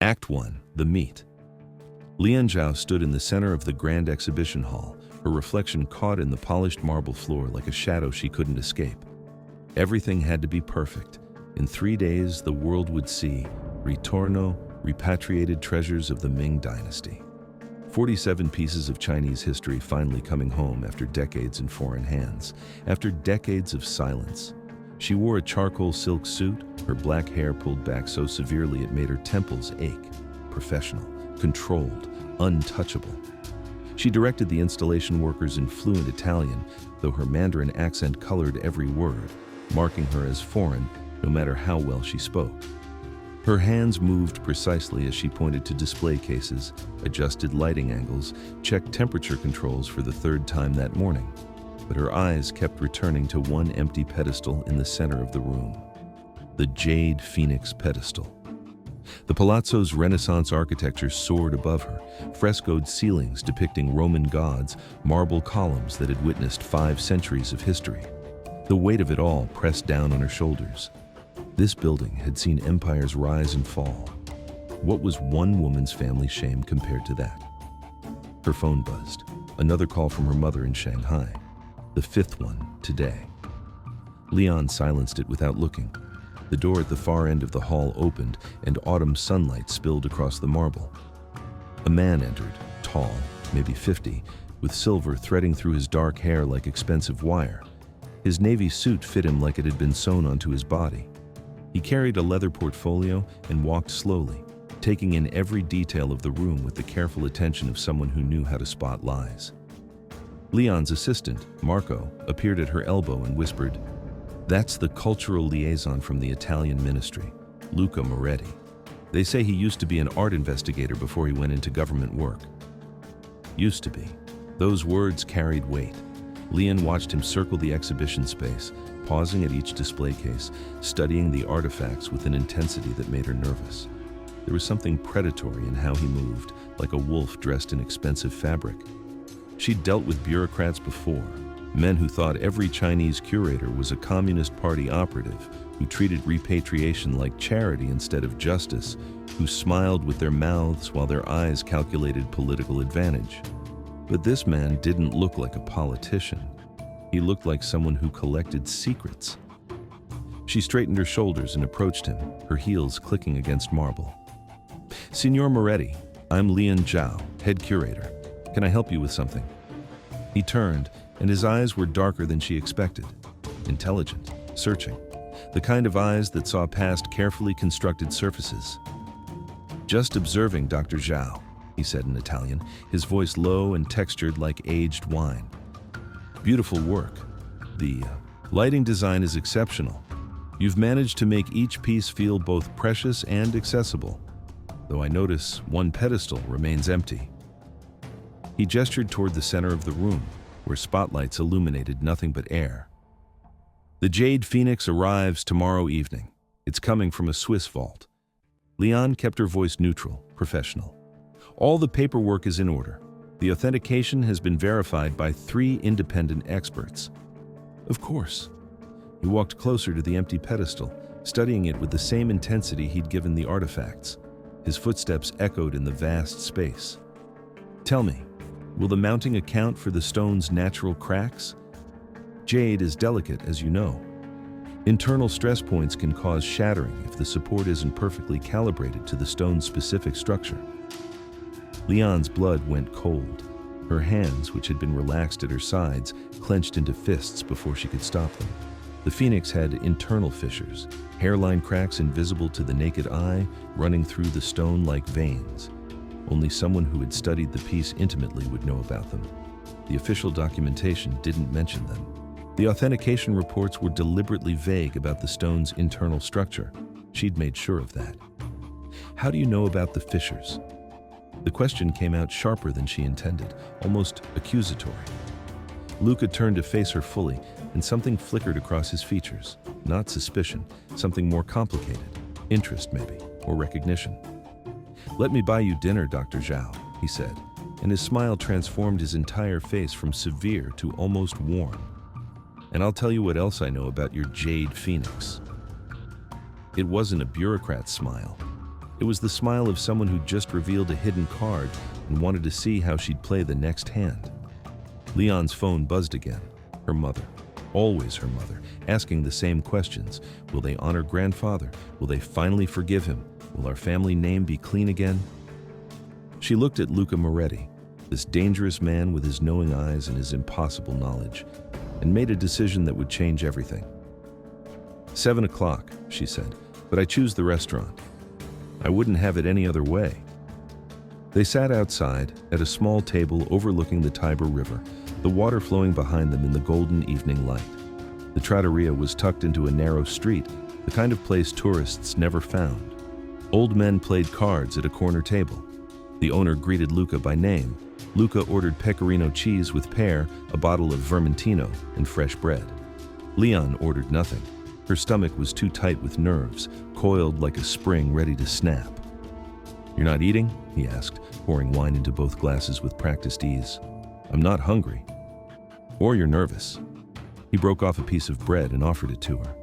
Act 1. The Meet. Lian Zhao stood in the center of the grand exhibition hall, her reflection caught in the polished marble floor like a shadow she couldn't escape. Everything had to be perfect. In 3 days, the world would see Ritorno, Repatriated Treasures of the Ming Dynasty. 47 pieces of Chinese history finally coming home after decades in foreign hands, after decades of silence. She wore a charcoal silk suit, her black hair pulled back so severely it made her temples ache. Professional, controlled, untouchable. She directed the installation workers in fluent Italian, though her Mandarin accent colored every word, marking her as foreign no matter how well she spoke. Her hands moved precisely as she pointed to display cases, adjusted lighting angles, checked temperature controls for the 3rd time that morning. But her eyes kept returning to one empty pedestal in the center of the room. The Jade Phoenix pedestal. The palazzo's Renaissance architecture soared above her, frescoed ceilings depicting Roman gods, marble columns that had witnessed 5 centuries of history. The weight of it all pressed down on her shoulders. This building had seen empires rise and fall. What was one woman's family shame compared to that? Her phone buzzed. Another call from her mother in Shanghai. The 5th one, today. Lian silenced it without looking. The door at the far end of the hall opened, and autumn sunlight spilled across the marble. A man entered, tall, maybe 50, with silver threading through his dark hair like expensive wire. His navy suit fit him like it had been sewn onto his body. He carried a leather portfolio and walked slowly, taking in every detail of the room with the careful attention of someone who knew how to spot lies. Lian's assistant, Marco, appeared at her elbow and whispered, "That's the cultural liaison from the Italian ministry, Luca Moretti. They say he used to be an art investigator before he went into government work." Used to be. Those words carried weight. Lian watched him circle the exhibition space, pausing at each display case, studying the artifacts with an intensity that made her nervous. There was something predatory in how he moved, like a wolf dressed in expensive fabric. She'd dealt with bureaucrats before, men who thought every Chinese curator was a Communist Party operative, who treated repatriation like charity instead of justice, who smiled with their mouths while their eyes calculated political advantage. But this man didn't look like a politician. He looked like someone who collected secrets. She straightened her shoulders and approached him, her heels clicking against marble. "Signor Moretti, I'm Lian Zhao, head curator. Can I help you with something?" He turned, and his eyes were darker than she expected. Intelligent, searching. The kind of eyes that saw past carefully constructed surfaces. "Just observing, Dr. Zhao," he said in Italian, his voice low and textured like aged wine. "Beautiful work. The lighting design is exceptional. You've managed to make each piece feel both precious and accessible, though I notice one pedestal remains empty." He gestured toward the center of the room, where spotlights illuminated nothing but air. "The Jade Phoenix arrives tomorrow evening. It's coming from a Swiss vault." Lian kept her voice neutral, professional. "All the paperwork is in order. The authentication has been verified by 3 independent experts." "Of course." He walked closer to the empty pedestal, studying it with the same intensity he'd given the artifacts. His footsteps echoed in the vast space. "Tell me, will the mounting account for the stone's natural cracks? Jade is delicate, as you know. Internal stress points can cause shattering if the support isn't perfectly calibrated to the stone's specific structure." Lian's blood went cold. Her hands, which had been relaxed at her sides, clenched into fists before she could stop them. The phoenix had internal fissures, hairline cracks invisible to the naked eye, running through the stone like veins. Only someone who had studied the piece intimately would know about them. The official documentation didn't mention them. The authentication reports were deliberately vague about the stone's internal structure. She'd made sure of that. "How do you know about the fissures?" The question came out sharper than she intended, almost accusatory. Luca turned to face her fully, and something flickered across his features. Not suspicion, something more complicated. Interest, maybe, or recognition. "Let me buy you dinner, Dr. Zhao," he said, and his smile transformed his entire face from severe to almost warm. "And I'll tell you what else I know about your Jade Phoenix." It wasn't a bureaucrat's smile. It was the smile of someone who just revealed a hidden card and wanted to see how she'd play the next hand. Lian's phone buzzed again. Her mother, always her mother, asking the same questions. Will they honor grandfather? Will they finally forgive him? Will our family name be clean again? She looked at Luca Moretti, this dangerous man with his knowing eyes and his impossible knowledge, and made a decision that would change everything. 7 o'clock, she said, but I choose the restaurant. I wouldn't have it any other way. They sat outside at a small table overlooking the Tiber River, the water flowing behind them in the golden evening light. The trattoria was tucked into a narrow street, the kind of place tourists never found. Old men played cards at a corner table. The owner greeted Luca by name. Luca ordered pecorino cheese with pear, a bottle of vermentino, and fresh bread. Lian ordered nothing. Her stomach was too tight with nerves, coiled like a spring ready to snap. "You're not eating?" he asked, pouring wine into both glasses with practiced ease. "I'm not hungry." "Or you're nervous." He broke off a piece of bread and offered it to her.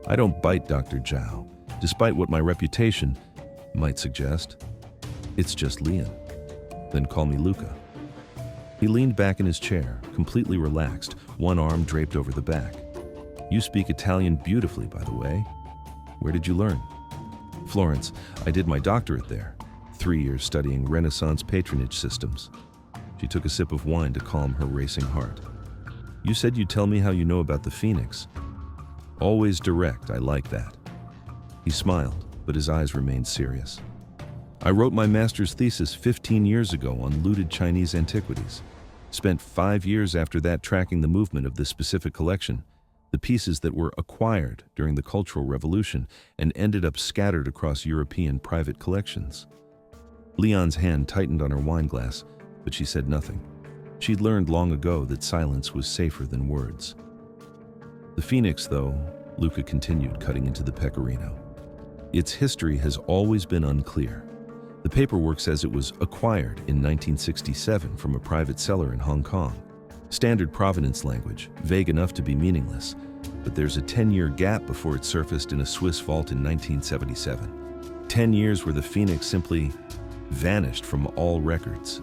"I don't bite, Dr. Zhao, despite what my reputation might suggest. It's just Lian." "Then call me Luca." He leaned back in his chair, completely relaxed, one arm draped over the back. "You speak Italian beautifully, by the way. Where did you learn?" "Florence. I did my doctorate there. 3 years studying Renaissance patronage systems." She took a sip of wine to calm her racing heart. "You said you'd tell me how you know about the Phoenix." "Always direct, I like that." He smiled, but his eyes remained serious. "I wrote my master's thesis 15 years ago on looted Chinese antiquities. Spent 5 years after that tracking the movement of this specific collection, the pieces that were acquired during the Cultural Revolution and ended up scattered across European private collections." Lian's hand tightened on her wine glass, but she said nothing. She'd learned long ago that silence was safer than words. "The Phoenix, though," Luca continued, cutting into the pecorino. "Its history has always been unclear. The paperwork says it was acquired in 1967 from a private seller in Hong Kong. Standard provenance language, vague enough to be meaningless, but there's a 10-year gap before it surfaced in a Swiss vault in 1977. 10 years where the Phoenix simply vanished from all records.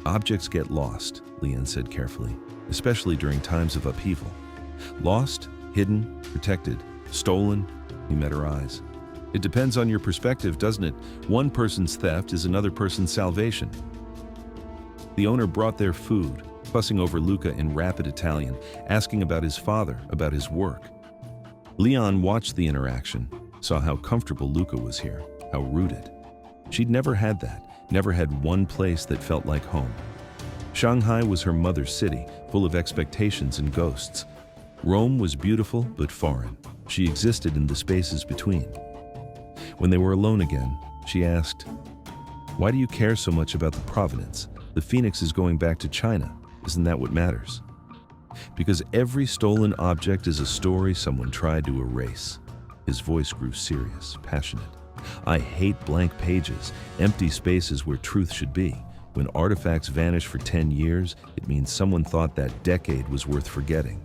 Objects get lost, Lian said carefully, especially during times of upheaval. Lost, hidden, protected, stolen, he met her eyes. It depends on your perspective, doesn't it? One person's theft is another person's salvation. The owner brought their food, fussing over Luca in rapid Italian, asking about his father, about his work. Lian watched the interaction, saw how comfortable Luca was here, how rooted. She'd never had that, never had one place that felt like home. Shanghai was her mother's city, full of expectations and ghosts. Rome was beautiful but foreign. She existed in the spaces between. When they were alone again, she asked, "Why do you care so much about the provenance? The Phoenix is going back to China. Isn't that what matters?" "Because every stolen object is a story someone tried to erase." His voice grew serious, passionate. "I hate blank pages, empty spaces where truth should be. When artifacts vanish for 10 years, it means someone thought that decade was worth forgetting.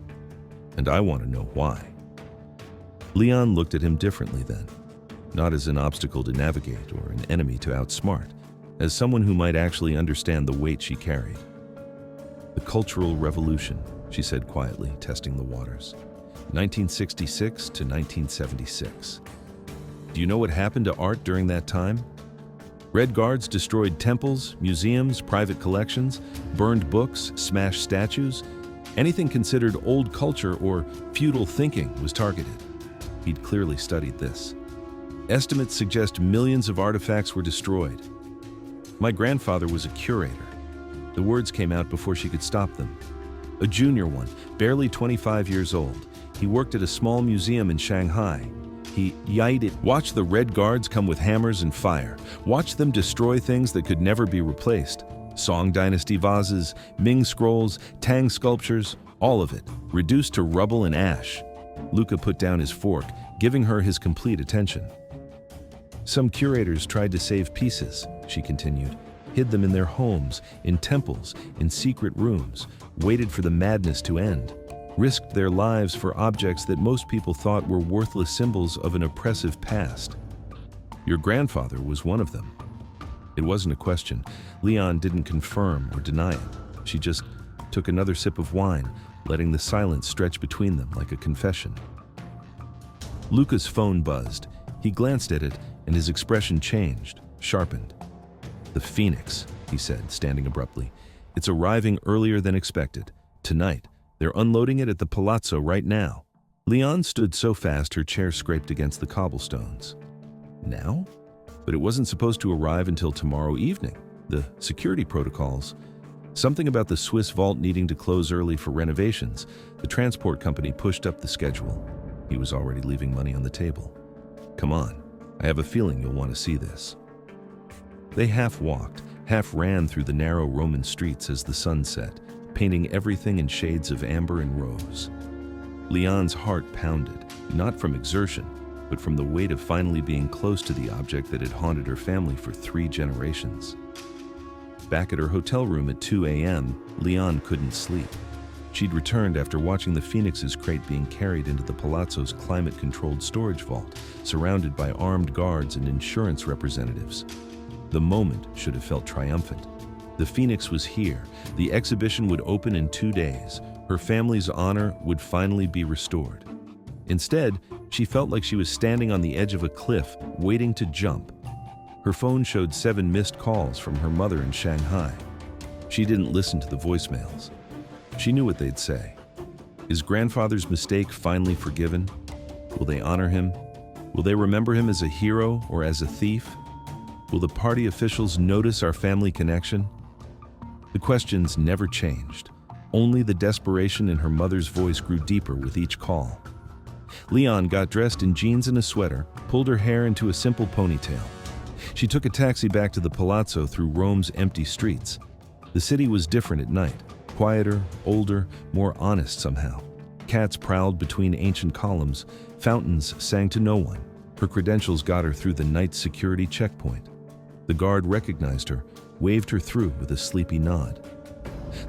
And I want to know why." Lian looked at him differently then, not as an obstacle to navigate or an enemy to outsmart, as someone who might actually understand the weight she carried. "The Cultural Revolution," she said quietly, testing the waters. 1966 to 1976. Do you know what happened to art during that time? Red Guards destroyed temples, museums, private collections, burned books, smashed statues. Anything considered old culture or feudal thinking was targeted. He'd clearly studied this. Estimates suggest millions of artifacts were destroyed. My grandfather was a curator. The words came out before she could stop them. A junior one, barely 25 years old. He worked at a small museum in Shanghai. He watched the Red Guards come with hammers and fire. Watched them destroy things that could never be replaced. Song Dynasty vases, Ming scrolls, Tang sculptures, all of it, reduced to rubble and ash. Luca put down his fork, giving her his complete attention. Some curators tried to save pieces, she continued, hid them in their homes, in temples, in secret rooms, waited for the madness to end, risked their lives for objects that most people thought were worthless symbols of an oppressive past. Your grandfather was one of them. It wasn't a question. Lian didn't confirm or deny it. She just took another sip of wine, letting the silence stretch between them like a confession. Luca's phone buzzed. He glanced at it, and his expression changed, sharpened. "The Phoenix," he said, standing abruptly. "It's arriving earlier than expected. Tonight. They're unloading it at the Palazzo right now." Lian stood so fast her chair scraped against the cobblestones. Now? But it wasn't supposed to arrive until tomorrow evening. The security protocols. Something about the Swiss vault needing to close early for renovations. The transport company pushed up the schedule. He was already leaving money on the table. "Come on. I have a feeling you'll want to see this." They half walked, half ran through the narrow Roman streets as the sun set, painting everything in shades of amber and rose. Lian's heart pounded, not from exertion, but from the weight of finally being close to the object that had haunted her family for 3 generations. Back at her hotel room at 2 a.m., Lian couldn't sleep. She'd returned after watching the Phoenix's crate being carried into the Palazzo's climate-controlled storage vault, surrounded by armed guards and insurance representatives. The moment should have felt triumphant. The Phoenix was here. The exhibition would open in 2 days. Her family's honor would finally be restored. Instead, she felt like she was standing on the edge of a cliff, waiting to jump. Her phone showed 7 missed calls from her mother in Shanghai. She didn't listen to the voicemails. She knew what they'd say. Is grandfather's mistake finally forgiven? Will they honor him? Will they remember him as a hero or as a thief? Will the party officials notice our family connection? The questions never changed. Only the desperation in her mother's voice grew deeper with each call. Lian got dressed in jeans and a sweater, pulled her hair into a simple ponytail. She took a taxi back to the Palazzo through Rome's empty streets. The city was different at night, quieter, older, more honest somehow. Cats prowled between ancient columns, fountains sang to no one. Her credentials got her through the night's security checkpoint. The guard recognized her, waved her through with a sleepy nod.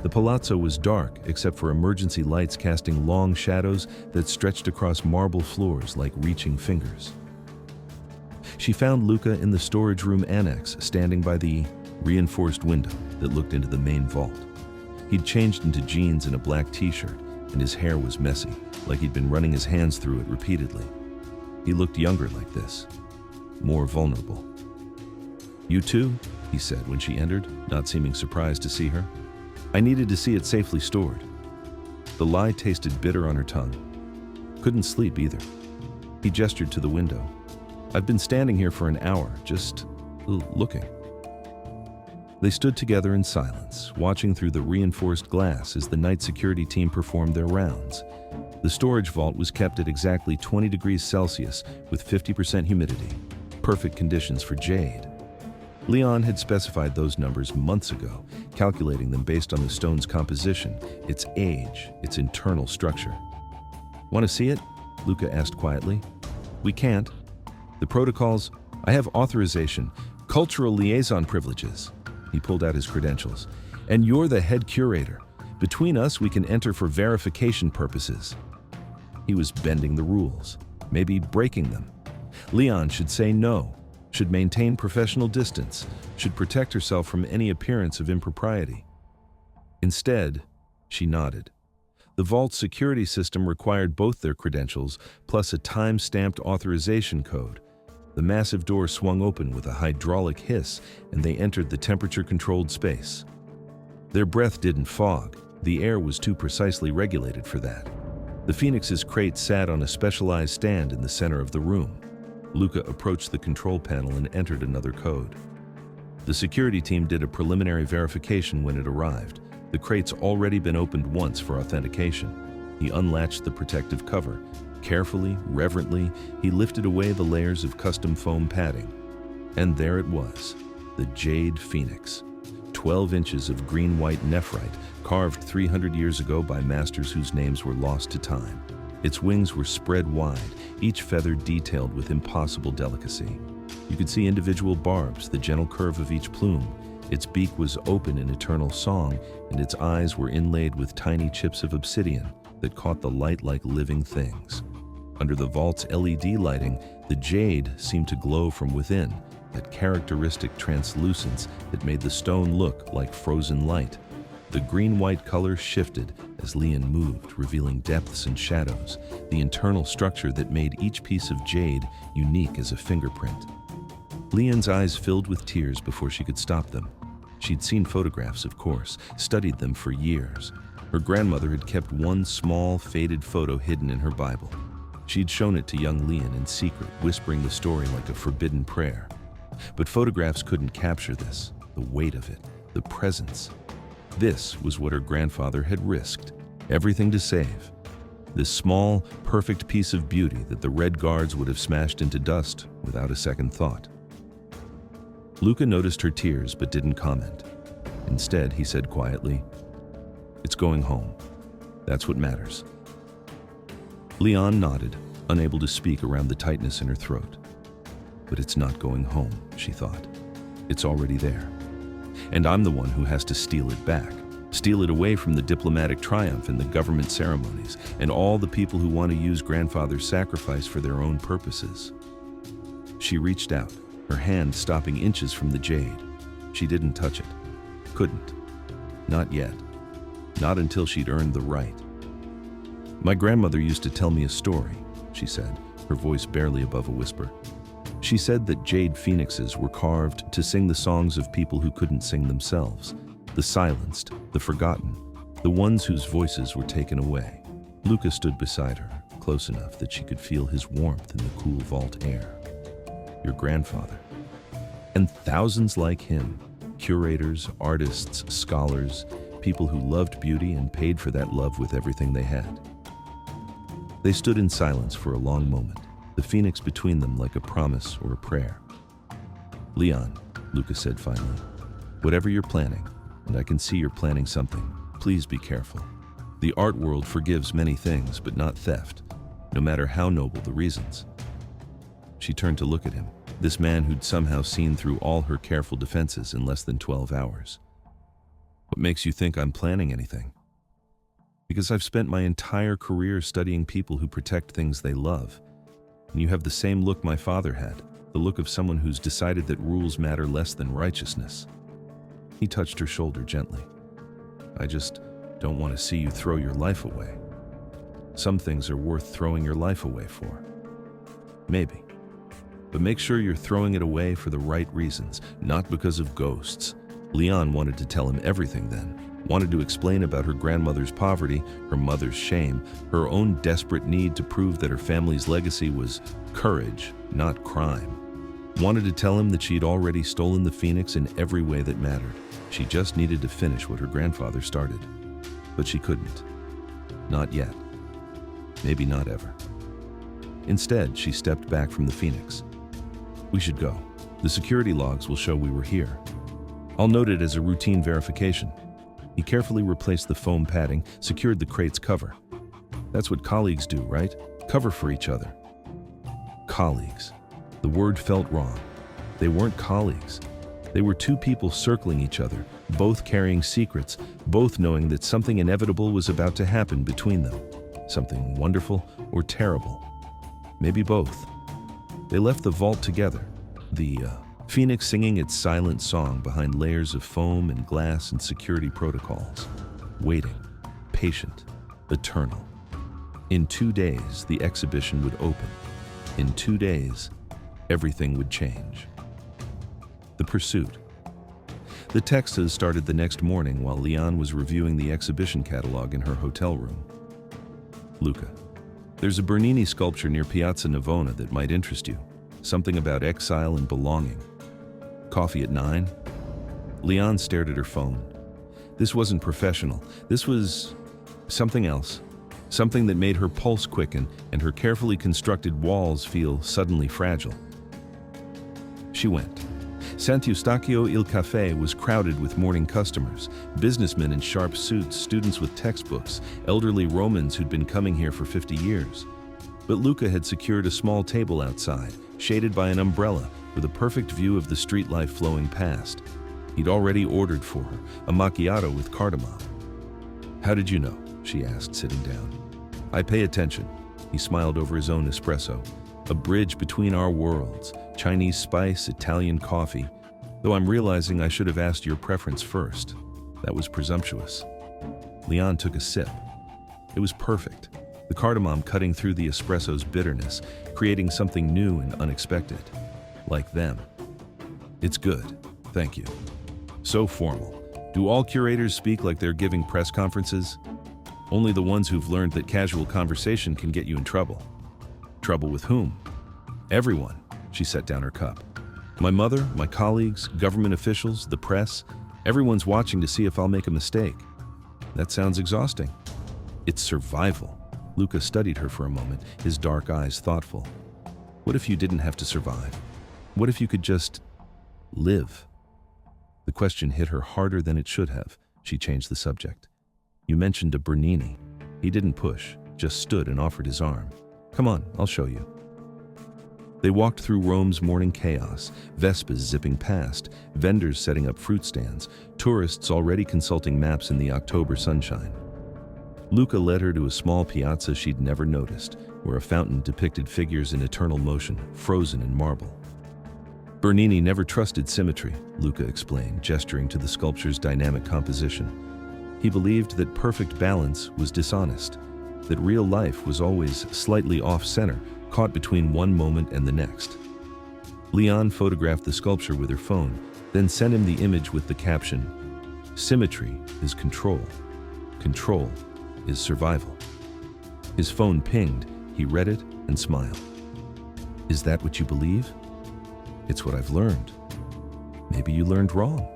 The Palazzo was dark except for emergency lights casting long shadows that stretched across marble floors like reaching fingers. She found Luca in the storage room annex, standing by the reinforced window that looked into the main vault. He'd changed into jeans and a black t-shirt, and his hair was messy, like he'd been running his hands through it repeatedly. He looked younger like this, more vulnerable. "You too?" he said when she entered, not seeming surprised to see her. "I needed to see it safely stored." The lie tasted bitter on her tongue. Couldn't sleep either. He gestured to the window. "I've been standing here for an hour, just looking." They stood together in silence, watching through the reinforced glass as the night security team performed their rounds. The storage vault was kept at exactly 20 degrees Celsius with 50% humidity. Perfect conditions for jade. Lian had specified those numbers months ago, calculating them based on the stone's composition, its age, its internal structure. "Want to see it?" Luca asked quietly. "We can't. The protocols, I have authorization, cultural liaison privileges." He pulled out his credentials. "And you're the head curator. Between us, we can enter for verification purposes." He was bending the rules, maybe breaking them. Lian should say no, should maintain professional distance, should protect herself from any appearance of impropriety. Instead, she nodded. The vault's security system required both their credentials, plus a time-stamped authorization code. The massive door swung open with a hydraulic hiss, and they entered the temperature-controlled space. Their breath didn't fog. The air was too precisely regulated for that. The Phoenix's crate sat on a specialized stand in the center of the room. Luca approached the control panel and entered another code. The security team did a preliminary verification when it arrived. The crate's already been opened once for authentication. He unlatched the protective cover. Carefully, reverently, he lifted away the layers of custom foam padding. And there it was, the Jade Phoenix. 12 inches of green-white nephrite, carved 300 years ago by masters whose names were lost to time. Its wings were spread wide, each feather detailed with impossible delicacy. You could see individual barbs, the gentle curve of each plume. Its beak was open in eternal song, and its eyes were inlaid with tiny chips of obsidian that caught the light like living things. Under the vault's LED lighting, the jade seemed to glow from within, that characteristic translucence that made the stone look like frozen light. The green-white color shifted as Lian moved, revealing depths and shadows, the internal structure that made each piece of jade unique as a fingerprint. Lian's eyes filled with tears before she could stop them. She'd seen photographs, of course, studied them for years. Her grandmother had kept one small, faded photo hidden in her Bible. She'd shown it to young Lian in secret, whispering the story like a forbidden prayer. But photographs couldn't capture this, the weight of it, the presence. This was what her grandfather had risked, everything to save. This small, perfect piece of beauty that the Red Guards would have smashed into dust without a second thought. Luca noticed her tears but didn't comment. Instead, he said quietly, "It's going home. That's what matters." Lian nodded, unable to speak around the tightness in her throat. But it's not going home, she thought. It's already there. And I'm the one who has to steal it back. Steal it away from the diplomatic triumph and the government ceremonies, and all the people who want to use grandfather's sacrifice for their own purposes. She reached out, her hand stopping inches from the jade. She didn't touch it. Couldn't. Not yet. Not until she'd earned the right. "My grandmother used to tell me a story," she said, her voice barely above a whisper. She said that jade phoenixes were carved to sing the songs of people who couldn't sing themselves, the silenced, the forgotten, the ones whose voices were taken away. Luca stood beside her, close enough that she could feel his warmth in the cool vault air. Your grandfather. And thousands like him, curators, artists, scholars, people who loved beauty and paid for that love with everything they had. They stood in silence for a long moment, the phoenix between them like a promise or a prayer. "Lian," Luca said finally, "whatever you're planning, and I can see you're planning something, please be careful. The art world forgives many things, but not theft, no matter how noble the reasons." She turned to look at him, this man who'd somehow seen through all her careful defenses in less than 12 hours. "What makes you think I'm planning anything?" "Because I've spent my entire career studying people who protect things they love. And you have the same look my father had, the look of someone who's decided that rules matter less than righteousness." He touched her shoulder gently. "I just don't want to see you throw your life away. Some things are worth throwing your life away for. Maybe. But make sure you're throwing it away for the right reasons, not because of ghosts." Lian wanted to tell him everything then, wanted to explain about her grandmother's poverty, her mother's shame, her own desperate need to prove that her family's legacy was courage, not crime. Wanted to tell him that she'd already stolen the phoenix in every way that mattered. She just needed to finish what her grandfather started. But she couldn't. Not yet. Maybe not ever. Instead, she stepped back from the phoenix. "We should go. The security logs will show we were here. I'll note it as a routine verification." He carefully replaced the foam padding, secured the crate's cover. That's what colleagues do, right? Cover for each other. Colleagues. The word felt wrong. They weren't colleagues. They were two people circling each other, both carrying secrets, both knowing that something inevitable was about to happen between them. Something wonderful or terrible. Maybe both. They left the vault together. The phoenix singing its silent song behind layers of foam and glass and security protocols. Waiting, patient, eternal. In 2 days, the exhibition would open. In 2 days, everything would change. The pursuit. The texts started the next morning while Lian was reviewing the exhibition catalog in her hotel room. "Luca, there's a Bernini sculpture near Piazza Navona that might interest you. Something about exile and belonging. Coffee at 9? Lian stared at her phone. This wasn't professional. This was something else. Something that made her pulse quicken and her carefully constructed walls feel suddenly fragile. She went. Sant'Eustachio il Café was crowded with morning customers, businessmen in sharp suits, students with textbooks, elderly Romans who'd been coming here for 50 years. But Luca had secured a small table outside, shaded by an umbrella, with a perfect view of the street life flowing past. He'd already ordered for her, a macchiato with cardamom. "How did you know?" she asked, sitting down. "I pay attention. He smiled over his own espresso. A bridge between our worlds, Chinese spice, Italian coffee, though I'm realizing I should have asked your preference first. That was presumptuous. Lian took a sip. It was perfect. The cardamom cutting through the espresso's bitterness, creating something new and unexpected. Like them. It's good, thank you. So formal. Do all curators speak like they're giving press conferences? Only the ones who've learned that casual conversation can get you in trouble. Trouble with whom? Everyone. She set down her cup. My mother, my colleagues, government officials, the press, everyone's watching to see if I'll make a mistake. That sounds exhausting. It's survival. Luca studied her for a moment, his dark eyes thoughtful. What if you didn't have to survive? What if you could just live? The question hit her harder than it should have. She changed the subject. You mentioned a Bernini. He didn't push, just stood and offered his arm. Come on, I'll show you. They walked through Rome's morning chaos, Vespas zipping past, vendors setting up fruit stands, tourists already consulting maps in the October sunshine. Luca led her to a small piazza she'd never noticed, where a fountain depicted figures in eternal motion, frozen in marble. Bernini never trusted symmetry, Luca explained, gesturing to the sculpture's dynamic composition. He believed that perfect balance was dishonest, that real life was always slightly off-center, caught between one moment and the next. Lian photographed the sculpture with her phone, then sent him the image with the caption, "Symmetry is control. Control is survival." His phone pinged, he read it and smiled. Is that what you believe? It's what I've learned. Maybe you learned wrong.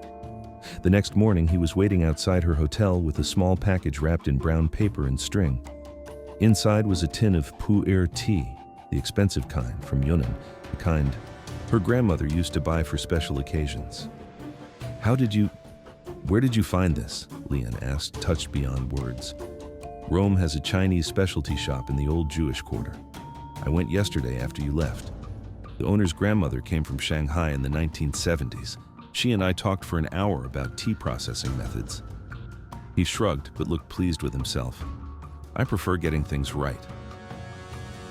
The next morning, he was waiting outside her hotel with a small package wrapped in brown paper and string. Inside was a tin of pu'er tea, the expensive kind from Yunnan, the kind her grandmother used to buy for special occasions. Where did you find this? Lian asked, touched beyond words. Rome has a Chinese specialty shop in the old Jewish quarter. I went yesterday after you left. The owner's grandmother came from Shanghai in the 1970s. She and I talked for an hour about tea processing methods. He shrugged, but looked pleased with himself. I prefer getting things right.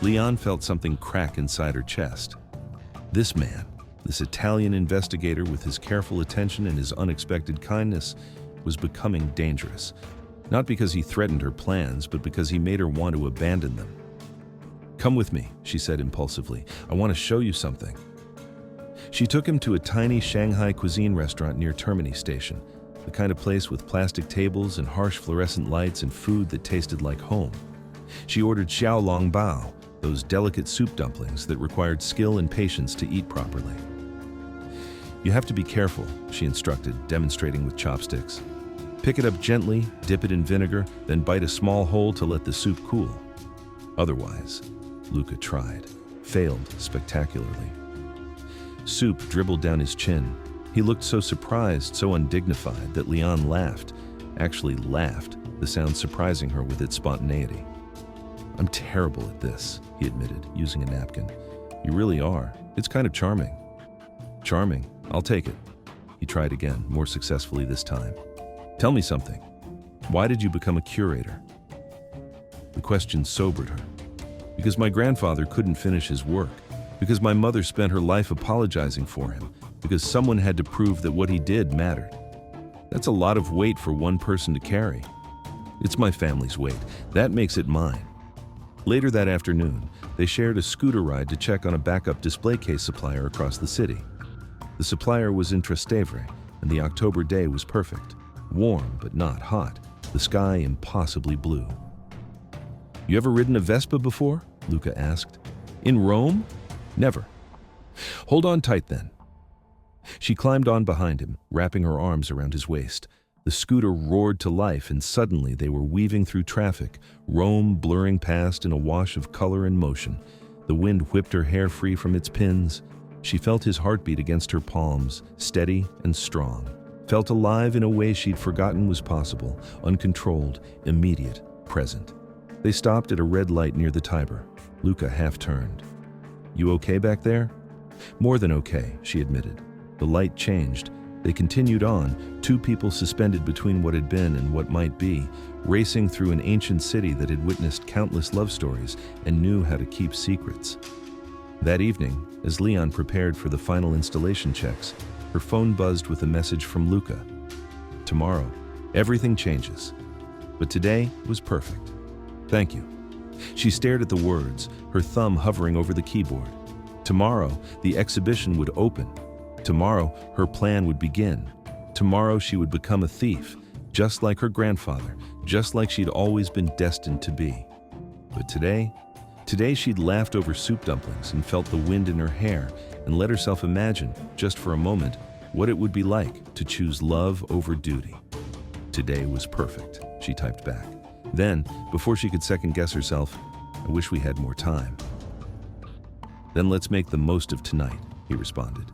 Lian felt something crack inside her chest. This man, this Italian investigator with his careful attention and his unexpected kindness, was becoming dangerous. Not because he threatened her plans, but because he made her want to abandon them. Come with me, she said impulsively. I want to show you something. She took him to a tiny Shanghai cuisine restaurant near Termini Station, the kind of place with plastic tables and harsh fluorescent lights and food that tasted like home. She ordered xiaolong bao, those delicate soup dumplings that required skill and patience to eat properly. You have to be careful, she instructed, demonstrating with chopsticks. Pick it up gently, dip it in vinegar, then bite a small hole to let the soup cool. Otherwise, Luca tried, failed spectacularly. Soup dribbled down his chin. He looked so surprised, so undignified, that Lian laughed, actually laughed, the sound surprising her with its spontaneity. I'm terrible at this, he admitted, using a napkin. You really are. It's kind of charming. Charming. I'll take it. He tried again, more successfully this time. Tell me something. Why did you become a curator? The question sobered her. Because my grandfather couldn't finish his work. Because my mother spent her life apologizing for him. Because someone had to prove that what he did mattered. That's a lot of weight for one person to carry. It's my family's weight. That makes it mine. Later that afternoon, they shared a scooter ride to check on a backup display case supplier across the city. The supplier was in Trastevere, and the October day was perfect. Warm, but not hot. The sky impossibly blue. You ever ridden a Vespa before? Luca asked. In Rome? Never. Hold on tight then. She climbed on behind him, wrapping her arms around his waist. The scooter roared to life, and suddenly they were weaving through traffic, Rome blurring past in a wash of color and motion. The wind whipped her hair free from its pins. She felt his heartbeat against her palms, steady and strong. Felt alive in a way she'd forgotten was possible, uncontrolled, immediate, present. They stopped at a red light near the Tiber. Luca half turned. You okay back there? More than okay, she admitted. The light changed. They continued on, two people suspended between what had been and what might be, racing through an ancient city that had witnessed countless love stories and knew how to keep secrets. That evening, as Lian prepared for the final installation checks, her phone buzzed with a message from Luca. Tomorrow, everything changes. But today was perfect. Thank you. She stared at the words, her thumb hovering over the keyboard. Tomorrow, the exhibition would open. Tomorrow, her plan would begin. Tomorrow, she would become a thief, just like her grandfather, just like she'd always been destined to be. But today she'd laughed over soup dumplings and felt the wind in her hair and let herself imagine, just for a moment, what it would be like to choose love over duty. Today was perfect, she typed back. Then, before she could second-guess herself, I wish we had more time. Then let's make the most of tonight, he responded.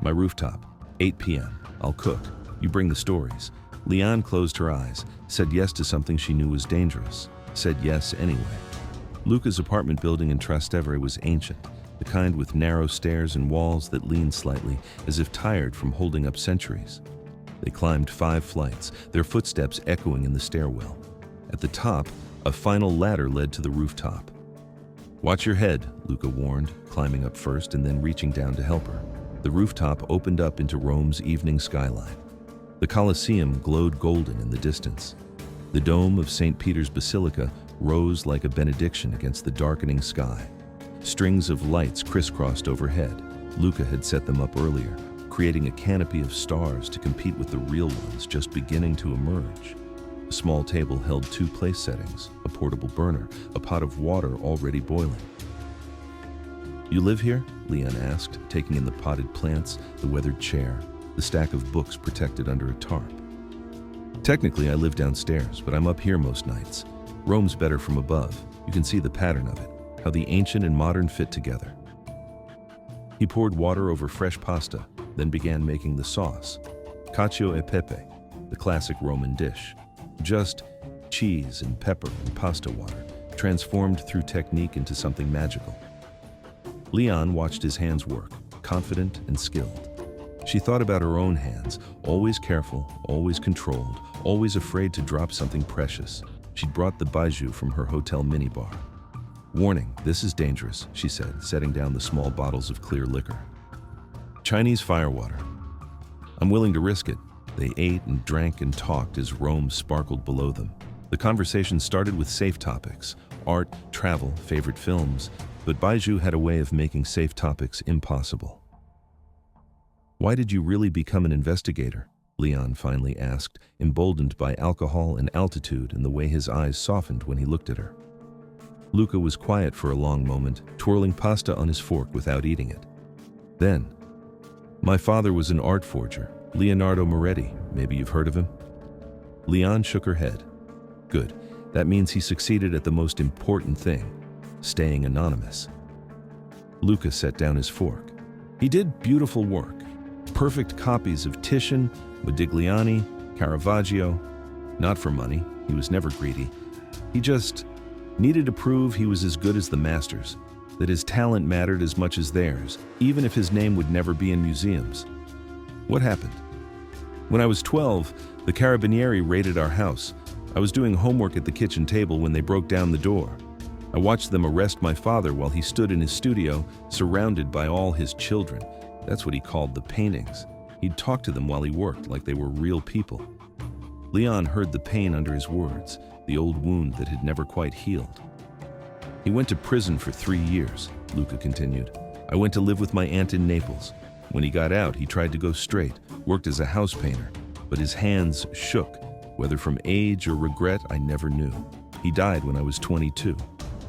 My rooftop, 8 p.m. I'll cook. You bring the stories. Lian closed her eyes, said yes to something she knew was dangerous, said yes anyway. Luca's apartment building in Trastevere was ancient, the kind with narrow stairs and walls that leaned slightly, as if tired from holding up centuries. They climbed 5 flights, their footsteps echoing in the stairwell. At the top, a final ladder led to the rooftop. Watch your head, Luca warned, climbing up first and then reaching down to help her. The rooftop opened up into Rome's evening skyline. The Colosseum glowed golden in the distance. The dome of St. Peter's Basilica rose like a benediction against the darkening sky. Strings of lights crisscrossed overhead. Luca had set them up earlier, creating a canopy of stars to compete with the real ones just beginning to emerge. A small table held 2 place settings, a portable burner, a pot of water already boiling. You live here? Lian asked, taking in the potted plants, the weathered chair, the stack of books protected under a tarp. Technically, I live downstairs, but I'm up here most nights. Rome's better from above. You can see the pattern of it, how the ancient and modern fit together. He poured water over fresh pasta, then began making the sauce. Cacio e pepe, the classic Roman dish. Just cheese and pepper and pasta water, transformed through technique into something magical. Lian watched his hands work, confident and skilled. She thought about her own hands, always careful, always controlled, always afraid to drop something precious. She'd brought the baijiu from her hotel minibar. Warning, this is dangerous, she said, setting down the small bottles of clear liquor. Chinese firewater. I'm willing to risk it. They ate and drank and talked as Rome sparkled below them. The conversation started with safe topics, art, travel, favorite films, but baijiu had a way of making safe topics impossible. Why did you really become an investigator? Lian finally asked, emboldened by alcohol and altitude and the way his eyes softened when he looked at her. Luca was quiet for a long moment, twirling pasta on his fork without eating it. Then, my father was an art forger, Leonardo Moretti. Maybe you've heard of him? Lian shook her head. Good. That means he succeeded at the most important thing, staying anonymous. Luca set down his fork. He did beautiful work. Perfect copies of Titian, Modigliani, Caravaggio. Not for money. He was never greedy. He just needed to prove he was as good as the masters, that his talent mattered as much as theirs, even if his name would never be in museums. What happened? When I was 12, the Carabinieri raided our house. I was doing homework at the kitchen table when they broke down the door. I watched them arrest my father while he stood in his studio, surrounded by all his children. That's what he called the paintings. He'd talk to them while he worked like they were real people. Lian heard the pain under his words, the old wound that had never quite healed. He went to prison for 3 years, Luca continued. I went to live with my aunt in Naples. When he got out, he tried to go straight, worked as a house painter, but his hands shook. Whether from age or regret, I never knew. He died when I was 22.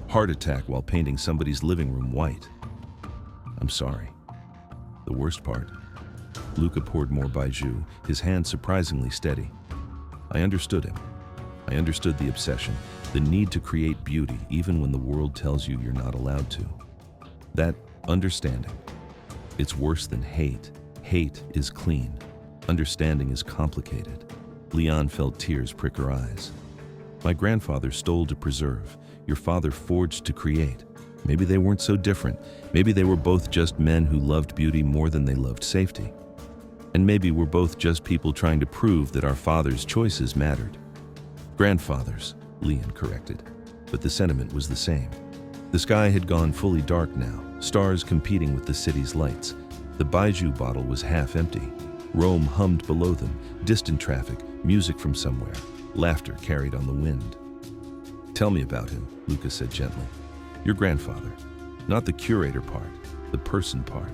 Heart attack while painting somebody's living room white. I'm sorry. The worst part. Luca poured more baijiu, his hand surprisingly steady. I understood him. I understood the obsession, the need to create beauty even when the world tells you you're not allowed to. That understanding. It's worse than hate. Hate is clean. Understanding is complicated. Lian felt tears prick her eyes. My grandfather stole to preserve. Your father forged to create. Maybe they weren't so different. Maybe they were both just men who loved beauty more than they loved safety. And maybe we're both just people trying to prove that our fathers' choices mattered. Grandfathers, Lian corrected, but the sentiment was the same. The sky had gone fully dark now, stars competing with the city's lights. The baijiu bottle was half empty. Rome hummed below them, distant traffic, music from somewhere, laughter carried on the wind. Tell me about him, Lucas said gently. Your grandfather, not the curator part, the person part.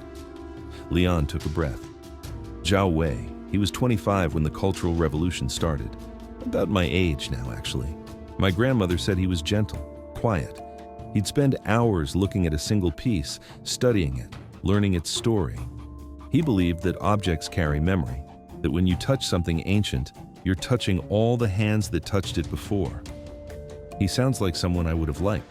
Lian took a breath. Zhao Wei, he was 25 when the Cultural Revolution started. About my age now, actually. My grandmother said he was gentle, quiet. He'd spend hours looking at a single piece, studying it, learning its story. He believed that objects carry memory, that when you touch something ancient, you're touching all the hands that touched it before. He sounds like someone I would have liked.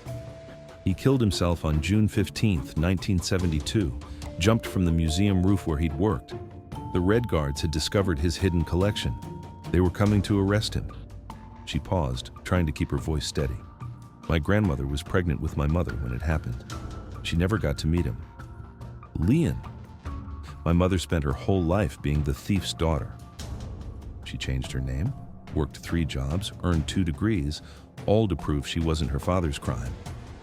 He killed himself on June 15, 1972, jumped from the museum roof where he'd worked. The Red Guards had discovered his hidden collection. They were coming to arrest him. She paused, trying to keep her voice steady. My grandmother was pregnant with my mother when it happened. She never got to meet him. Lian. My mother spent her whole life being the thief's daughter. She changed her name, worked 3 jobs, earned 2 degrees, all to prove she wasn't her father's crime.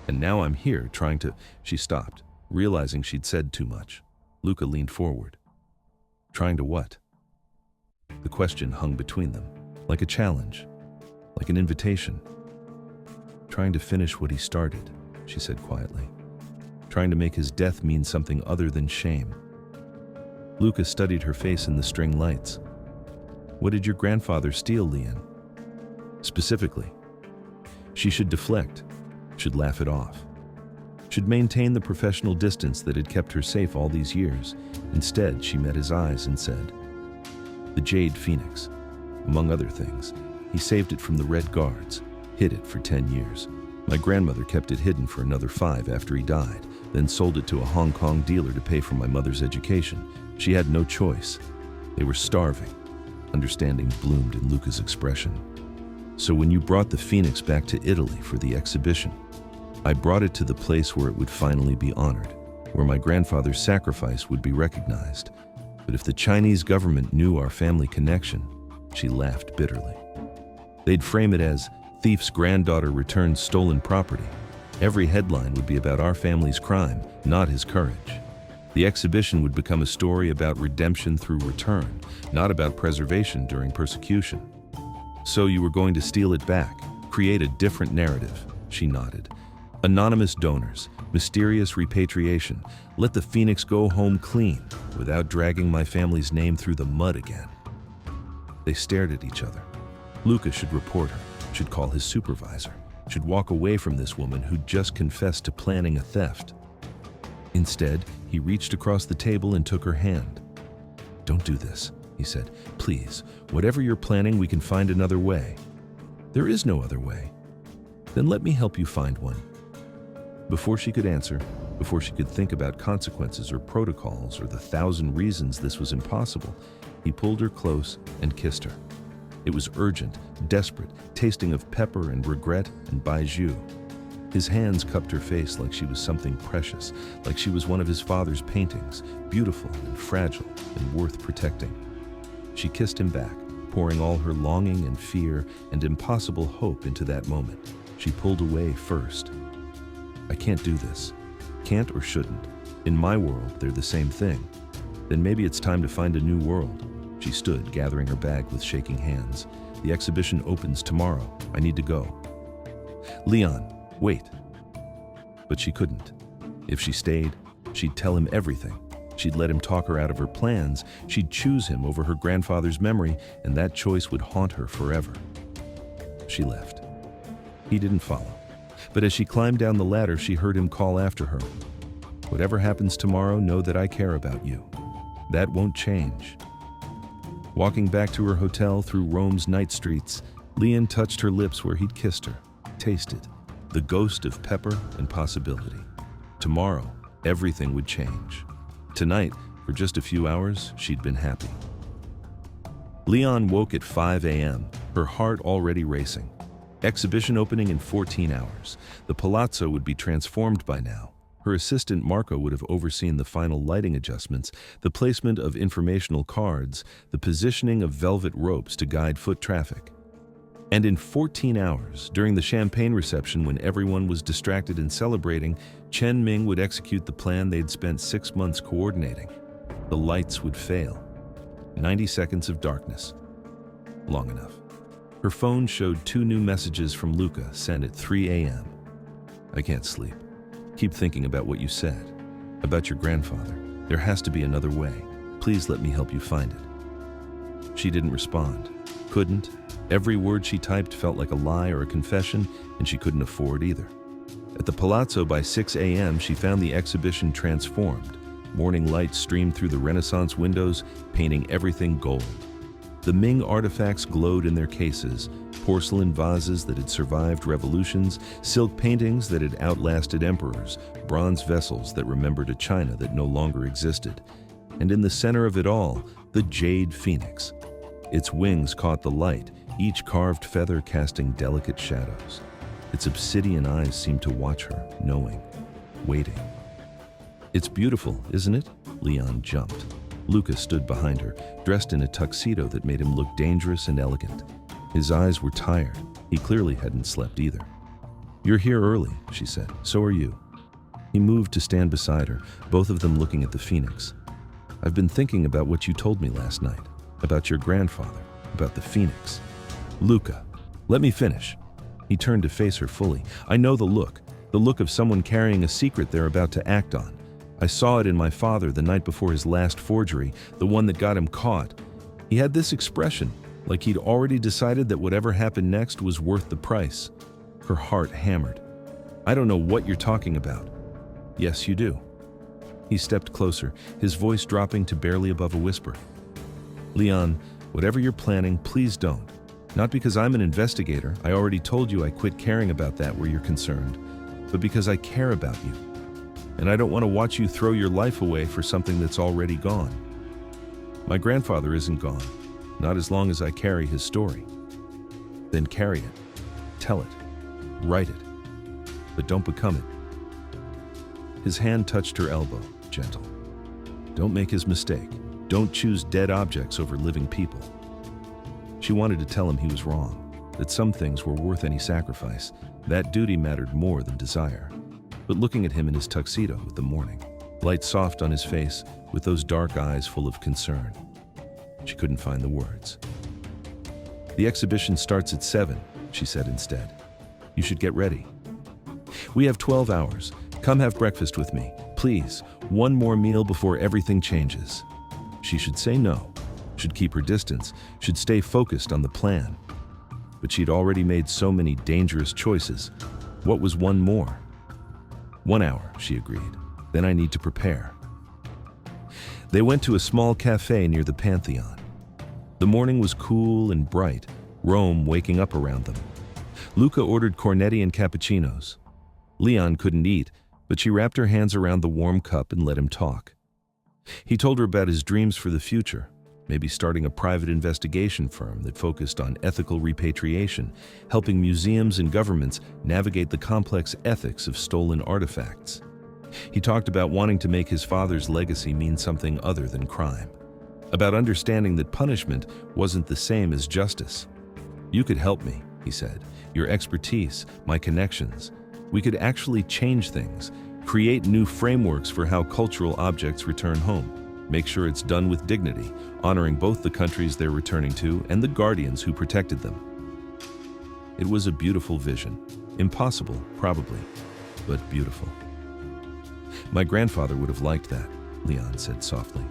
And now I'm here trying to... She stopped, realizing she'd said too much. Luca leaned forward. Trying to what? The question hung between them, like a challenge, like an invitation. Trying to finish what he started, she said quietly. Trying to make his death mean something other than shame. Luca studied her face in the string lights. What did your grandfather steal, Lian? Specifically. She should deflect, should laugh it off, should maintain the professional distance that had kept her safe all these years. Instead, she met his eyes and said, the Jade Phoenix. Among other things, he saved it from the Red Guards, hid it for 10 years. My grandmother kept it hidden for another 5 after he died, then sold it to a Hong Kong dealer to pay for my mother's education. She had no choice. They were starving. Understanding bloomed in Luca's expression. So when you brought the Phoenix back to Italy for the exhibition, I brought it to the place where it would finally be honored, where my grandfather's sacrifice would be recognized. But if the Chinese government knew our family connection, she laughed bitterly. They'd frame it as, thief's granddaughter returns stolen property. Every headline would be about our family's crime, not his courage. The exhibition would become a story about redemption through return, not about preservation during persecution. So you were going to steal it back, create a different narrative, she nodded. Anonymous donors, mysterious repatriation, let the Phoenix go home clean without dragging my family's name through the mud again. They stared at each other. Luca should report her, should call his supervisor, should walk away from this woman who'd just confessed to planning a theft. Instead, he reached across the table and took her hand. Don't do this, he said. Please, whatever you're planning, we can find another way. There is no other way. Then let me help you find one. Before she could answer, before she could think about consequences or protocols or the 1,000 reasons this was impossible, he pulled her close and kissed her. It was urgent, desperate, tasting of pepper and regret and baijiu. His hands cupped her face like she was something precious, like she was one of his father's paintings, beautiful and fragile and worth protecting. She kissed him back, pouring all her longing and fear and impossible hope into that moment. She pulled away first. I can't do this. Can't or shouldn't. In my world, they're the same thing. Then maybe it's time to find a new world. She stood, gathering her bag with shaking hands. The exhibition opens tomorrow. I need to go. Lian, wait. But she couldn't. If she stayed, she'd tell him everything. She'd let him talk her out of her plans. She'd choose him over her grandfather's memory, and that choice would haunt her forever. She left. He didn't follow. But as she climbed down the ladder, she heard him call after her. Whatever happens tomorrow, know that I care about you. That won't change. Walking back to her hotel through Rome's night streets, Lian touched her lips where he'd kissed her, tasted the ghost of pepper and possibility. Tomorrow, everything would change. Tonight, for just a few hours, she'd been happy. Lian woke at 5 a.m., her heart already racing. Exhibition opening in 14 hours. The palazzo would be transformed by now. Her assistant Marco would have overseen the final lighting adjustments, the placement of informational cards, the positioning of velvet ropes to guide foot traffic. And in 14 hours, during the champagne reception when everyone was distracted and celebrating, Chen Ming would execute the plan they'd spent 6 months coordinating. The lights would fail. 90 seconds of darkness. Long enough. Her phone showed 2 new messages from Luca sent at 3 a.m. I can't sleep. Keep thinking about what you said. About your grandfather. There has to be another way. Please let me help you find it. She didn't respond. Couldn't. Every word she typed felt like a lie or a confession, and she couldn't afford either. At the Palazzo by 6 a.m., she found the exhibition transformed. Morning light streamed through the Renaissance windows, painting everything gold. The Ming artifacts glowed in their cases, porcelain vases that had survived revolutions, silk paintings that had outlasted emperors, bronze vessels that remembered a China that no longer existed. And in the center of it all, the jade phoenix. Its wings caught the light, each carved feather casting delicate shadows. Its obsidian eyes seemed to watch her, knowing, waiting. It's beautiful, isn't it? Lian jumped. Luca stood behind her, dressed in a tuxedo that made him look dangerous and elegant. His eyes were tired. He clearly hadn't slept either. You're here early, she said. So are you. He moved to stand beside her, both of them looking at the phoenix. I've been thinking about what you told me last night, about your grandfather, about the phoenix. Luca, let me finish. He turned to face her fully. I know the look of someone carrying a secret they're about to act on. I saw it in my father the night before his last forgery, the one that got him caught. He had this expression, like he'd already decided that whatever happened next was worth the price. Her heart hammered. I don't know what you're talking about. Yes, you do. He stepped closer, his voice dropping to barely above a whisper. Lian, whatever you're planning, please don't. Not because I'm an investigator, I already told you I quit caring about that where you're concerned, but because I care about you. And I don't want to watch you throw your life away for something that's already gone. My grandfather isn't gone, not as long as I carry his story. Then carry it, tell it, write it, but don't become it. His hand touched her elbow, gentle. Don't make his mistake. Don't choose dead objects over living people. She wanted to tell him he was wrong, that some things were worth any sacrifice, that duty mattered more than desire. But looking at him in his tuxedo with the morning, light soft on his face, with those dark eyes full of concern, she couldn't find the words. The exhibition starts at 7, she said instead. You should get ready. We have 12 hours. Come have breakfast with me. Please, one more meal before everything changes. She should say no, should keep her distance, should stay focused on the plan. But she'd already made so many dangerous choices. What was one more? 1 hour, she agreed. Then I need to prepare. They went to a small cafe near the Pantheon. The morning was cool and bright, Rome waking up around them. Luca ordered cornetti and cappuccinos. Lian couldn't eat, but she wrapped her hands around the warm cup and let him talk. He told her about his dreams for the future, maybe starting a private investigation firm that focused on ethical repatriation, helping museums and governments navigate the complex ethics of stolen artifacts. He talked about wanting to make his father's legacy mean something other than crime, about understanding that punishment wasn't the same as justice. You could help me, he said. Your expertise, my connections. We could actually change things, create new frameworks for how cultural objects return home. Make sure it's done with dignity, honoring both the countries they're returning to and the guardians who protected them. It was a beautiful vision. Impossible, probably, but beautiful. My grandfather would have liked that, Lian said softly.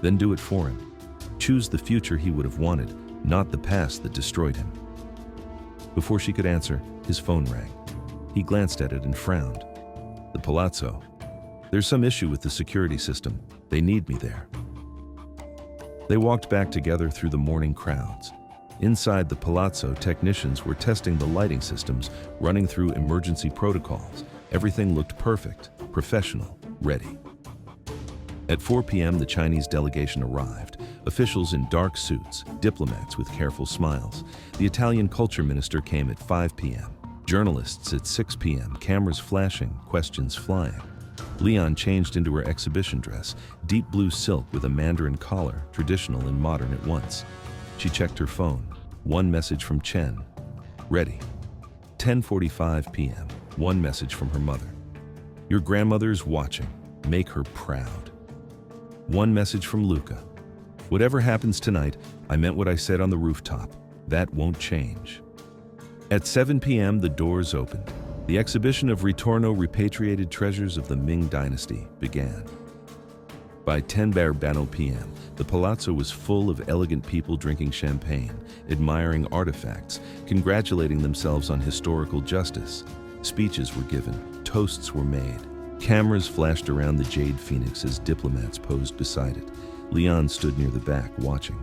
Then do it for him. Choose the future he would have wanted, not the past that destroyed him. Before she could answer, his phone rang. He glanced at it and frowned. The Palazzo. There's some issue with the security system. They need me there. They walked back together through the morning crowds. Inside the Palazzo, technicians were testing the lighting systems, running through emergency protocols. Everything looked perfect, professional, ready. At 4 p.m., the Chinese delegation arrived. Officials in dark suits, diplomats with careful smiles. The Italian culture minister came at 5 p.m. Journalists at 6 p.m., cameras flashing, questions flying. Lian changed into her exhibition dress, deep blue silk with a Mandarin collar, traditional and modern at once. She checked her phone. One message from Chen. Ready. 10:45 p.m. One message from her mother. Your grandmother's watching. Make her proud. One message from Luca. Whatever happens tonight, I meant what I said on the rooftop. That won't change. At 7 p.m., the doors opened. The exhibition of Ritorno Repatriated Treasures of the Ming Dynasty began. By 10 p.m., the palazzo was full of elegant people drinking champagne, admiring artifacts, congratulating themselves on historical justice. Speeches were given, toasts were made. Cameras flashed around the Jade Phoenix as diplomats posed beside it. Lian stood near the back, watching.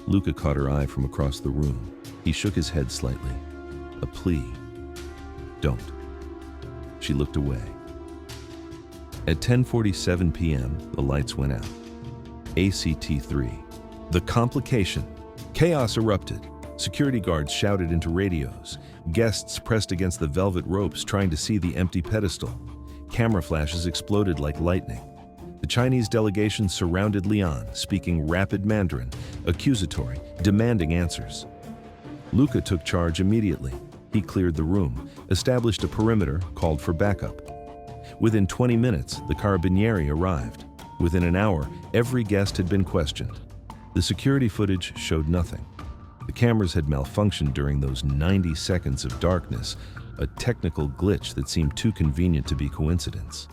Luca caught her eye from across the room. He shook his head slightly. A plea. Don't. She looked away. At 10:47 p.m., the lights went out. ACT3. The complication. Chaos erupted. Security guards shouted into radios. Guests pressed against the velvet ropes trying to see the empty pedestal. Camera flashes exploded like lightning. The Chinese delegation surrounded Lian, speaking rapid Mandarin, accusatory, demanding answers. Luca took charge immediately. He cleared the room, established a perimeter, called for backup. Within 20 minutes, the Carabinieri arrived. Within an hour, every guest had been questioned. The security footage showed nothing. The cameras had malfunctioned during those 90 seconds of darkness, a technical glitch that seemed too convenient to be coincidence.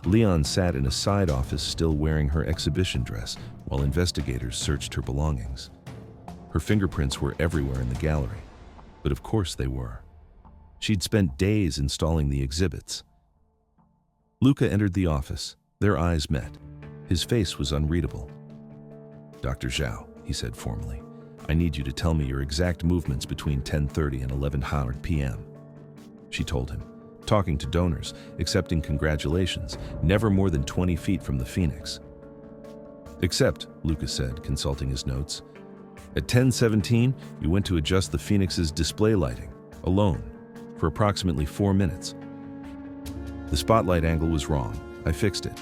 Lian sat in a side office still wearing her exhibition dress while investigators searched her belongings. Her fingerprints were everywhere in the gallery, but of course they were. She'd spent days installing the exhibits. Luca entered the office. Their eyes met. His face was unreadable. Dr. Zhao, he said formally, I need you to tell me your exact movements between 10:30 and 11:00 p.m. She told him, talking to donors, accepting congratulations, never more than 20 feet from the Phoenix. Except, Luca said, consulting his notes, at 10:17, you went to adjust the Phoenix's display lighting, alone, for approximately 4 minutes. The spotlight angle was wrong. I fixed it.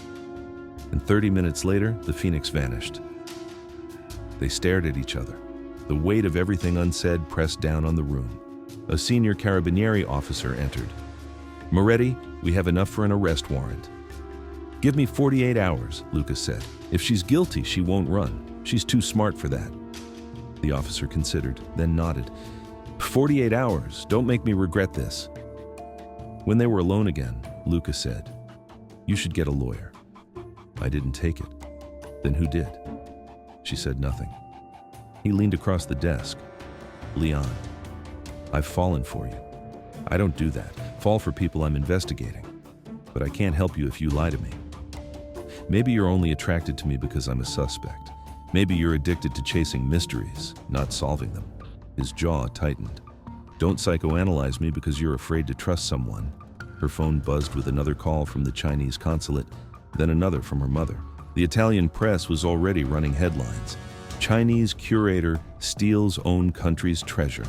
And 30 minutes later, the Phoenix vanished. They stared at each other. The weight of everything unsaid pressed down on the room. A senior Carabinieri officer entered. Moretti, we have enough for an arrest warrant. Give me 48 hours, Lucas said. If she's guilty, she won't run. She's too smart for that. The officer considered, then nodded. 48 hours, don't make me regret this. When they were alone again, Lucas said, you should get a lawyer. I didn't take it. Then who did? She said nothing. He leaned across the desk. Lian, I've fallen for you. I don't do that. Fall for people I'm investigating. But I can't help you if you lie to me. Maybe you're only attracted to me because I'm a suspect. Maybe you're addicted to chasing mysteries, not solving them. His jaw tightened. Don't psychoanalyze me because you're afraid to trust someone. Her phone buzzed with another call from the Chinese consulate, then another from her mother. The Italian press was already running headlines. Chinese curator steals own country's treasure.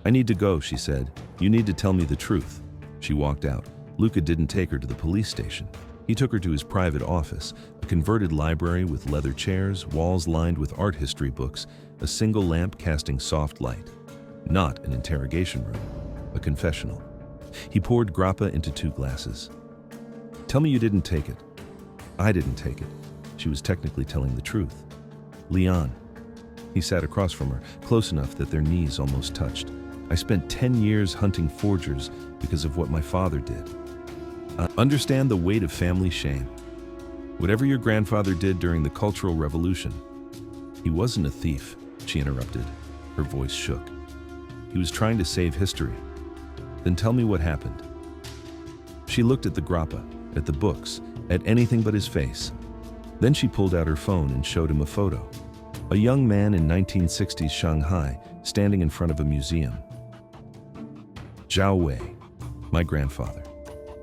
I need to go, she said. You need to tell me the truth. She walked out. Luca didn't take her to the police station. He took her to his private office, a converted library with leather chairs, walls lined with art history books, a single lamp casting soft light. Not an interrogation room, a confessional. He poured grappa into 2 glasses. Tell me you didn't take it. I didn't take it. She was technically telling the truth. Lian. He sat across from her, close enough that their knees almost touched. I spent 10 years hunting forgers because of what my father did. Understand the weight of family shame. Whatever your grandfather did during the Cultural Revolution. He wasn't a thief, she interrupted. Her voice shook. He was trying to save history. Then tell me what happened. She looked at the grappa, at the books, at anything but his face. Then she pulled out her phone and showed him a photo. A young man in 1960s Shanghai, standing in front of a museum. Zhao Wei, my grandfather.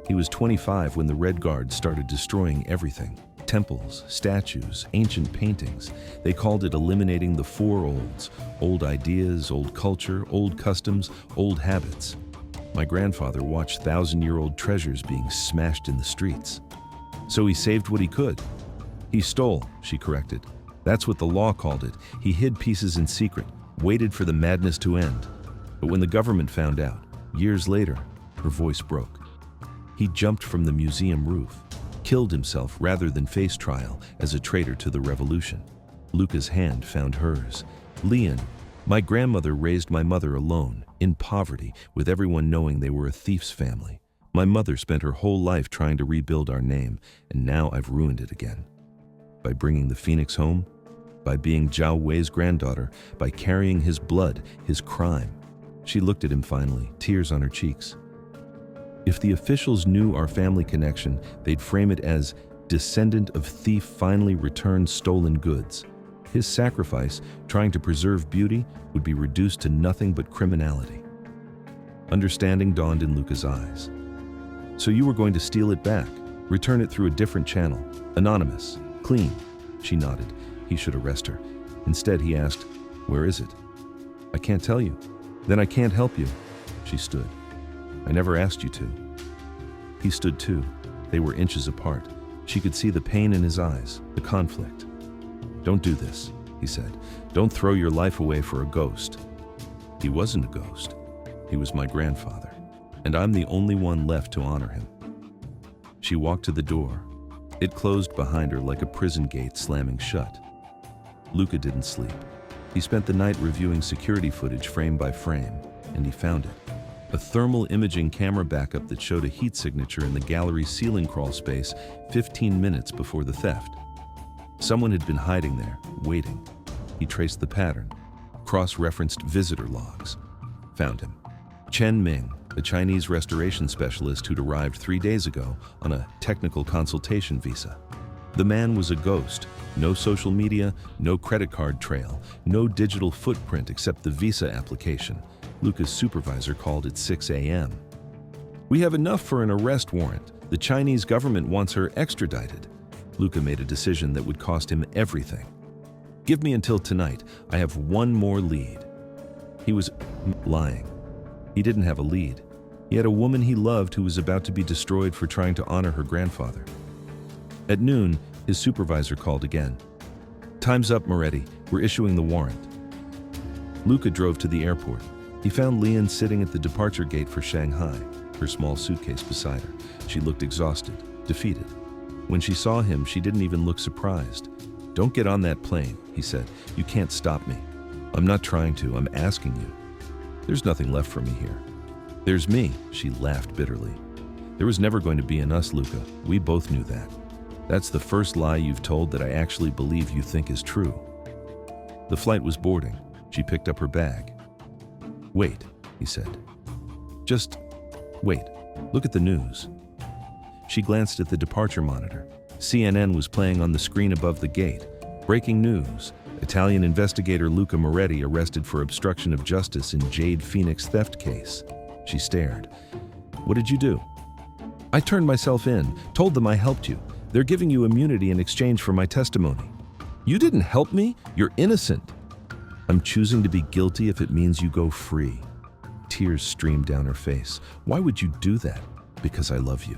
He was 25 when the Red Guards started destroying everything. Temples, statues, ancient paintings. They called it eliminating the 4 olds. Old ideas, old culture, old customs, old habits. My grandfather watched 1,000-year-old treasures being smashed in the streets. So he saved what he could. He stole, she corrected. That's what the law called it. He hid pieces in secret, waited for the madness to end. But when the government found out, years later, her voice broke. He jumped from the museum roof, killed himself rather than face trial as a traitor to the revolution. Luca's hand found hers. Lian, my grandmother raised my mother alone, in poverty, with everyone knowing they were a thief's family. My mother spent her whole life trying to rebuild our name, and now I've ruined it again. By bringing the phoenix home, by being Zhao Wei's granddaughter, by carrying his blood, his crime. She looked at him finally, tears on her cheeks. If the officials knew our family connection, they'd frame it as descendant of thief finally returned stolen goods. His sacrifice, trying to preserve beauty, would be reduced to nothing but criminality. Understanding dawned in Luca's eyes. So you were going to steal it back, return it through a different channel, anonymous, clean. She nodded. He should arrest her. Instead, he asked, "Where is it?" "I can't tell you." "Then I can't help you." She stood. "I never asked you to." He stood too. They were inches apart. She could see the pain in his eyes, the conflict. "Don't do this," he said. "Don't throw your life away for a ghost." He wasn't a ghost. He was my grandfather, and I'm the only one left to honor him. She walked to the door. It closed behind her like a prison gate slamming shut. Luca didn't sleep. He spent the night reviewing security footage frame by frame, and he found it. A thermal imaging camera backup that showed a heat signature in the gallery's ceiling crawl space 15 minutes before the theft. Someone had been hiding there, waiting. He traced the pattern, cross-referenced visitor logs. Found him. Chen Ming, a Chinese restoration specialist who'd arrived 3 days ago on a technical consultation visa. The man was a ghost. No social media, no credit card trail, no digital footprint except the visa application. Luca's supervisor called at 6 a.m. "We have enough for an arrest warrant. The Chinese government wants her extradited." Luca made a decision that would cost him everything. "Give me until tonight. I have one more lead." He was lying. He didn't have a lead. He had a woman he loved who was about to be destroyed for trying to honor her grandfather. At noon, his supervisor called again. "Time's up, Moretti. We're issuing the warrant." Luca drove to the airport. He found Lian sitting at the departure gate for Shanghai, her small suitcase beside her. She looked exhausted, defeated. When she saw him, she didn't even look surprised. "Don't get on that plane," he said. "You can't stop me." "I'm not trying to. I'm asking you." "There's nothing left for me here." "There's me," she laughed bitterly. "There was never going to be an us, Luca. We both knew that. That's the first lie you've told that I actually believe you think is true." The flight was boarding. She picked up her bag. "Wait," he said. "Just wait. Look at the news." She glanced at the departure monitor. CNN was playing on the screen above the gate. "Breaking news. Italian investigator Luca Moretti arrested for obstruction of justice in Jade Phoenix theft case." She stared. "What did you do?" "I turned myself in, told them I helped you. They're giving you immunity in exchange for my testimony." "You didn't help me. You're innocent." "I'm choosing to be guilty if it means you go free." Tears streamed down her face. "Why would you do that?" "Because I love you."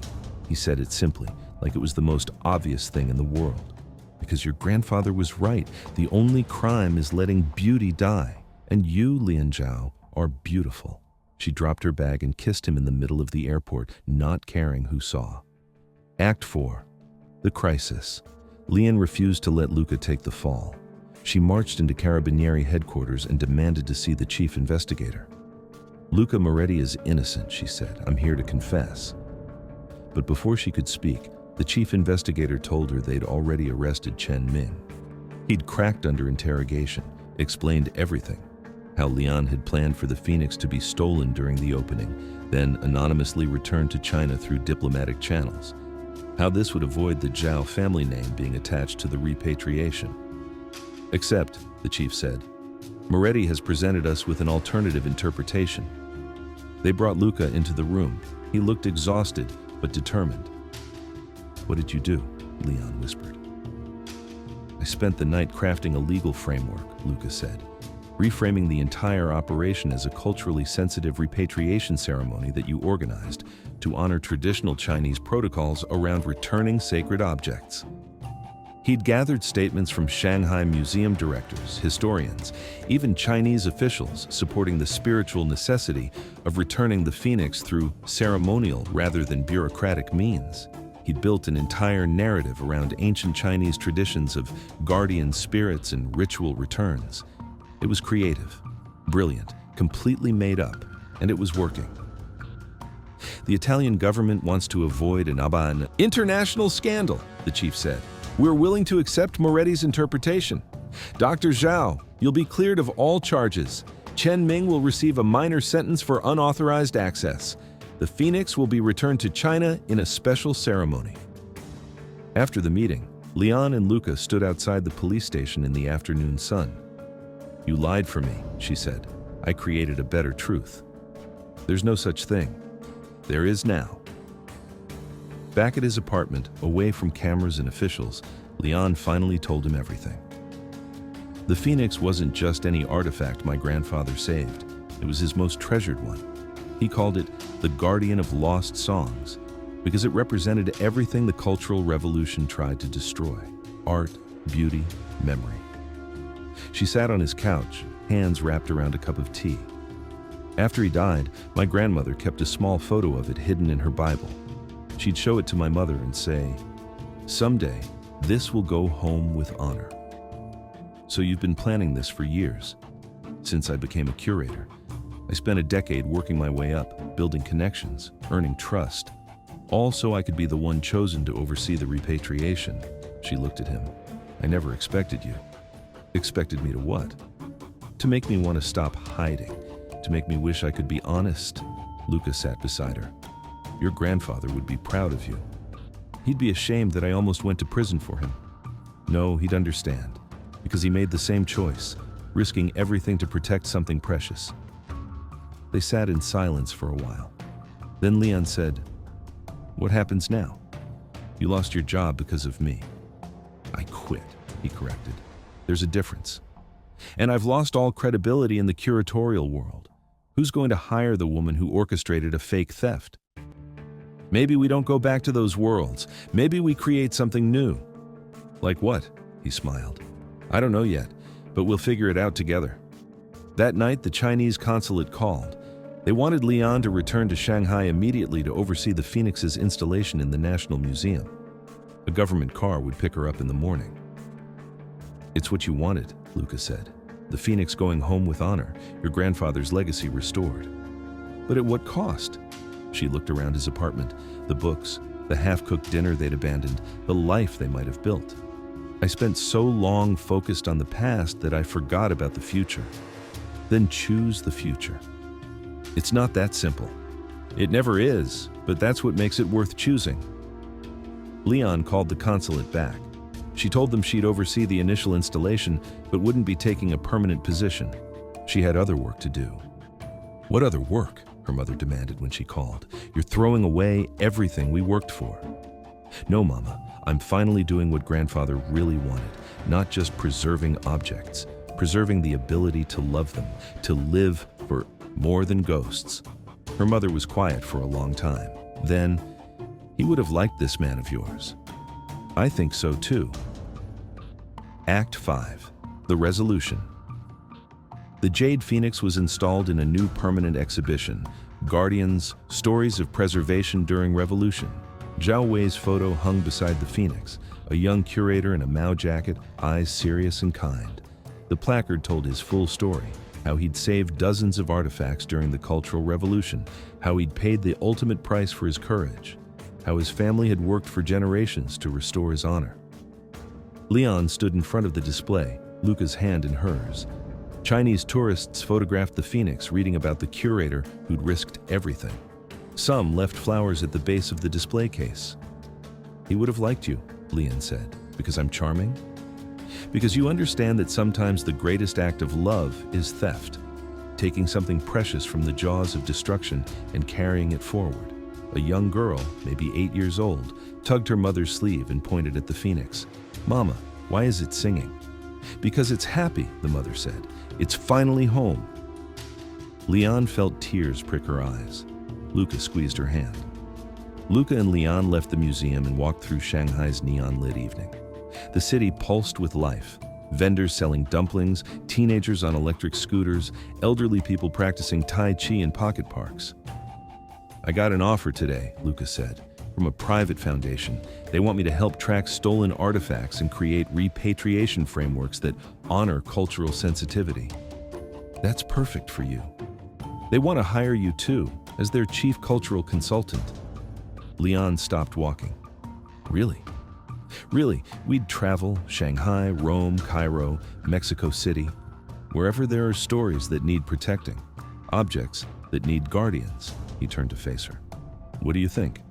He said it simply, like it was the most obvious thing in the world. "Because your grandfather was right. The only crime is letting beauty die. And you, Lian Zhao, are beautiful." She dropped her bag and kissed him in the middle of the airport, not caring who saw. Act 4. The crisis. Lian refused to let Luca take the fall. She marched into Carabinieri headquarters and demanded to see the chief investigator. "Luca Moretti is innocent," she said. "I'm here to confess." But before she could speak, the chief investigator told her they'd already arrested Chen Ming. He'd cracked under interrogation, explained everything. How Lian had planned for the Phoenix to be stolen during the opening, then anonymously returned to China through diplomatic channels. How this would avoid the Zhao family name being attached to the repatriation. "Except," the chief said, "Moretti has presented us with an alternative interpretation." They brought Luca into the room. He looked exhausted, but determined. "What did you do?" Lian whispered. "I spent the night crafting a legal framework," Luca said. reframing the entire operation as a culturally sensitive repatriation ceremony that you organized to honor traditional Chinese protocols around returning sacred objects. He'd gathered statements from Shanghai museum directors, historians, even Chinese officials supporting the spiritual necessity of returning the phoenix through ceremonial rather than bureaucratic means. He'd built an entire narrative around ancient Chinese traditions of guardian spirits and ritual returns. It was creative, brilliant, completely made up, and it was working. The Italian government wants to avoid an international scandal, the chief said. We're willing to accept Moretti's interpretation. Dr. Zhao, you'll be cleared of all charges. Chen Ming will receive a minor sentence for unauthorized access. The phoenix will be returned to China in a special ceremony. After the meeting, Lian and Luca stood outside the police station in the afternoon sun. You lied for me, she said. I created a better truth. There's no such thing. There is now. Back at his apartment, away from cameras and officials, Lian finally told him everything. The phoenix wasn't just any artifact my grandfather saved. It was his most treasured one. He called it the guardian of lost songs because it represented everything the Cultural Revolution tried to destroy: art, beauty, memory. She sat on his couch, hands wrapped around a cup of tea. After he died, my grandmother kept a small photo of it hidden in her Bible. She'd show it to my mother and say, "Someday, this will go home with honor." So you've been planning this for years. Since I became a curator, I spent a decade working my way up, building connections, earning trust, all so I could be the one chosen to oversee the repatriation. She looked at him. I never expected you. Expected me to what? To make me want to stop hiding, to make me wish I could be honest. Luca sat beside her. Your grandfather would be proud of you. He'd be ashamed that I almost went to prison for him. No, he'd understand, because he made the same choice, risking everything to protect something precious. They sat in silence for a while. Then Lian said, "What happens now? You lost your job because of me." "I quit," he corrected. "There's a difference. And I've lost all credibility in the curatorial world. Who's going to hire the woman who orchestrated a fake theft? Maybe we don't go back to those worlds. Maybe we create something new." "Like what?" he smiled. "I don't know yet, but we'll figure it out together." That night, the Chinese consulate called. They wanted Lian to return to Shanghai immediately to oversee the phoenix's installation in the National Museum. A government car would pick her up in the morning. "It's what you wanted," Luca said. "The phoenix going home with honor, your grandfather's legacy restored." "But at what cost?" She looked around his apartment, the books, the half-cooked dinner they'd abandoned, the life they might have built. "I spent so long focused on the past that I forgot about the future." "Then choose the future." "It's not that simple." "It never is, but that's what makes it worth choosing." Lian called the consulate back. She told them she'd oversee the initial installation, but wouldn't be taking a permanent position. She had other work to do. "What other work?" her mother demanded when she called. "You're throwing away everything we worked for." "No, Mama, I'm finally doing what grandfather really wanted, not just preserving objects, preserving the ability to love them, to live for more than ghosts." Her mother was quiet for a long time. Then, "He would have liked this man of yours." "I think so too." Act 5. The Resolution. The Jade Phoenix was installed in a new permanent exhibition, Guardians, Stories of Preservation During Revolution. Zhao Wei's photo hung beside the phoenix, a young curator in a Mao jacket, eyes serious and kind. The placard told his full story, how he'd saved dozens of artifacts during the Cultural Revolution, how he'd paid the ultimate price for his courage, how his family had worked for generations to restore his honor. Lian stood in front of the display, Luca's hand in hers. Chinese tourists photographed the phoenix, reading about the curator who'd risked everything. Some left flowers at the base of the display case. "He would have liked you," Lian said, "because I'm charming? Because you understand that sometimes the greatest act of love is theft, taking something precious from the jaws of destruction and carrying it forward." A young girl, maybe 8 years old, tugged her mother's sleeve and pointed at the phoenix. "Mama, why is it singing?" Because it's happy, the mother said. It's finally home. Lian felt tears prick her eyes. Luca squeezed her hand. Luca and Lian left the museum and walked through Shanghai's neon-lit evening. The city pulsed with life. Vendors selling dumplings, teenagers on electric scooters, elderly people practicing Tai Chi in pocket parks. I got an offer today, Luca said, from a private foundation. They want me to help track stolen artifacts and create repatriation frameworks that honor cultural sensitivity. That's perfect for you. They want to hire you too, as their chief cultural consultant. Lian stopped walking. Really? Really, we'd travel Shanghai, Rome, Cairo, Mexico City, wherever there are stories that need protecting, objects that need guardians. He turned to face her. What do you think?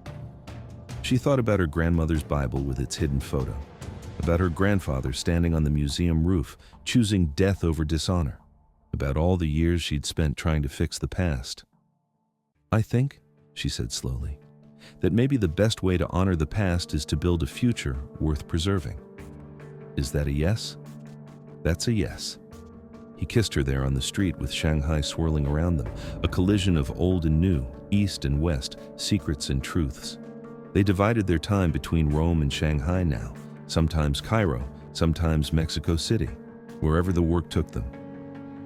She thought about her grandmother's Bible with its hidden photo, about her grandfather standing on the museum roof, choosing death over dishonor, about all the years she'd spent trying to fix the past. I think, she said slowly, that maybe the best way to honor the past is to build a future worth preserving. Is that a yes? That's a yes. He kissed her there on the street with Shanghai swirling around them, a collision of old and new, east and west, secrets and truths. They divided their time between Rome and Shanghai now, sometimes Cairo, sometimes Mexico City, wherever the work took them.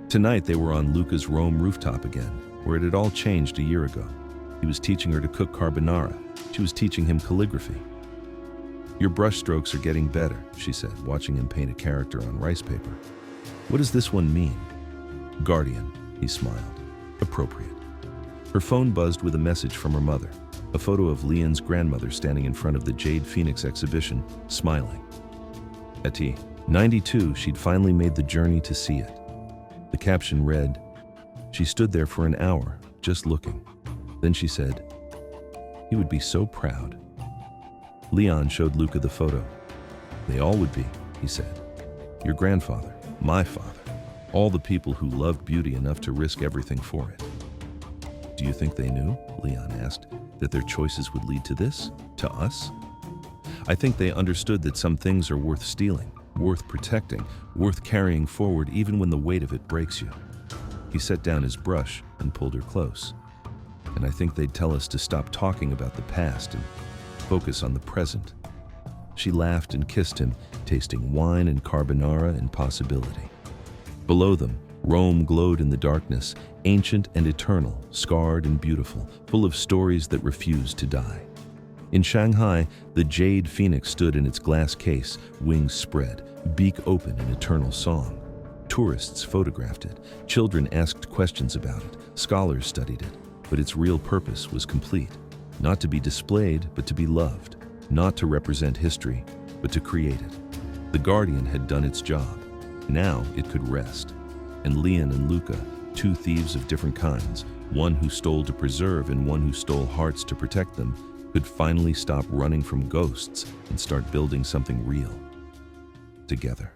Tonight they were on Luca's Rome rooftop again, where it had all changed a year ago. He was teaching her to cook carbonara. She was teaching him calligraphy. Your brushstrokes are getting better, she said, watching him paint a character on rice paper. What does this one mean? Guardian, he smiled. Appropriate. Her phone buzzed with a message from her mother, a photo of Lian's grandmother standing in front of the Jade Phoenix exhibition, smiling. At 92, she'd finally made the journey to see it. The caption read, "She stood there for an hour, just looking. Then she said, 'He would be so proud.'" Lian showed Luca the photo. "They all would be," he said. "Your grandfather, my father, all the people who loved beauty enough to risk everything for it." "Do you think they knew," Lian asked, "that their choices would lead to this? To us?" "I think they understood that some things are worth stealing, worth protecting, worth carrying forward even when the weight of it breaks you." He set down his brush and pulled her close. "And I think they'd tell us to stop talking about the past and focus on the present." She laughed and kissed him, tasting wine and carbonara and possibility. Below them, Rome glowed in the darkness, ancient and eternal, scarred and beautiful, full of stories that refused to die. In Shanghai, the Jade Phoenix stood in its glass case, wings spread, beak open in eternal song. Tourists photographed it, children asked questions about it, scholars studied it, but its real purpose was complete. Not to be displayed, but to be loved. Not to represent history, but to create it. The Guardian had done its job. Now it could rest. And Lian and Luca, two thieves of different kinds, one who stole to preserve and one who stole hearts to protect them, could finally stop running from ghosts and start building something real together.